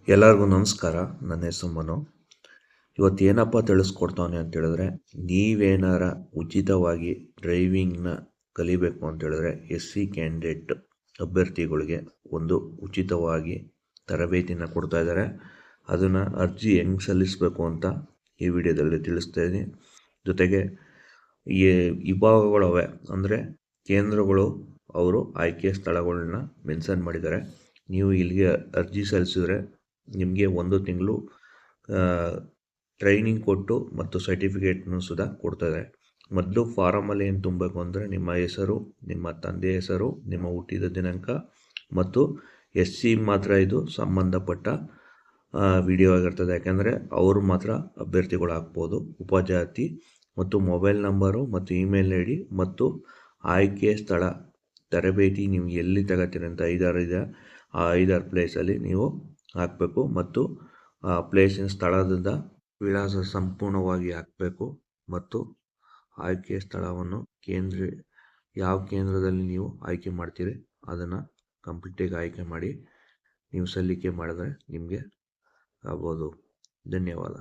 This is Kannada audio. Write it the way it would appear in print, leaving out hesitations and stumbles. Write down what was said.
ಎಲ್ಲರಿಗೂ ನಮಸ್ಕಾರ. ನನ್ನ ಹೆಸರು ಮನು. ಇವತ್ತು ಏನಪ್ಪ ತಿಳಿಸ್ಕೊಡ್ತಾನೆ ಅಂತ ಹೇಳಿದ್ರೆ, ನೀವೇನಾರ ಉಚಿತವಾಗಿ ಡ್ರೈವಿಂಗ್ನ ಕಲಿಬೇಕು ಅಂತ ಹೇಳಿದ್ರೆ SC ಕ್ಯಾಂಡಿಡೇಟ್ ಅಭ್ಯರ್ಥಿಗಳಿಗೆ ಒಂದು ಉಚಿತವಾಗಿ ತರಬೇತಿನ ಕೊಡ್ತಾ ಇದ್ದಾರೆ. ಅದನ್ನು ಅರ್ಜಿ ಹೆಂಗೆ ಸಲ್ಲಿಸಬೇಕು ಅಂತ ಈ ವಿಡಿಯೋದಲ್ಲಿ ತಿಳಿಸ್ತಾ ಇದ್ದೀನಿ. ಜೊತೆಗೆ ಈ ವಿಭಾಗಗಳವೆ ಅಂದರೆ ಕೇಂದ್ರಗಳು ಅವರು ಆಯ್ಕೆ ಸ್ಥಳಗಳನ್ನ ಮೆನ್ಷನ್ ಮಾಡಿದ್ದಾರೆ. ನೀವು ಇಲ್ಲಿಗೆ ಅರ್ಜಿ ಸಲ್ಲಿಸಿದ್ರೆ ನಿಮಗೆ 1 ತಿಂಗಳು ಟ್ರೈನಿಂಗ್ ಕೊಟ್ಟು ಮತ್ತು ಸರ್ಟಿಫಿಕೇಟ್ನು ಸುಧಾ ಕೊಡ್ತಾರೆ. ಮೊದಲು ಫಾರಮಲ್ಲಿ ಏನು ತುಂಬಬೇಕು ಅಂದರೆ ನಿಮ್ಮ ಹೆಸರು, ನಿಮ್ಮ ತಂದೆ ಹೆಸರು, ನಿಮ್ಮ ಹುಟ್ಟಿದ ದಿನಾಂಕ ಮತ್ತು SC ಮಾತ್ರ ಇದು ಸಂಬಂಧಪಟ್ಟ ವಿಡಿಯೋ ಆಗಿರ್ತದೆ. ಯಾಕೆಂದರೆ ಅವರು ಮಾತ್ರ ಅಭ್ಯರ್ಥಿಗಳು ಆಗ್ಬೋದು. ಉಪಜಾತಿ ಮತ್ತು ಮೊಬೈಲ್ ನಂಬರು ಮತ್ತು ಇಮೇಲ್ ID ಮತ್ತು ಆಯ್ಕೆ ಸ್ಥಳ ತರಬೇತಿ ನೀವು ಎಲ್ಲಿ ತಗೋತೀರಿ ಅಂತ 5-6 ಇದೆ. ಆ 5-6 ಪ್ಲೇಸಲ್ಲಿ ನೀವು ಹಾಕಬೇಕು ಮತ್ತು ಆ ಪ್ಲೇಸಿನ ಸ್ಥಳದಿಂದ ವಿಳಾಸ ಸಂಪೂರ್ಣವಾಗಿ ಹಾಕಬೇಕು ಮತ್ತು ಆಯ್ಕೆ ಸ್ಥಳವನ್ನು ಯಾವ ಕೇಂದ್ರದಲ್ಲಿ ನೀವು ಆಯ್ಕೆ ಮಾಡ್ತೀರಿ ಅದನ್ನು ಕಂಪ್ಲೀಟಾಗಿ ಆಯ್ಕೆ ಮಾಡಿ ನೀವು ಸಲ್ಲಿಕೆ ಮಾಡಿದ್ರೆ ನಿಮಗೆ ಆಗ್ಬೋದು. ಧನ್ಯವಾದ.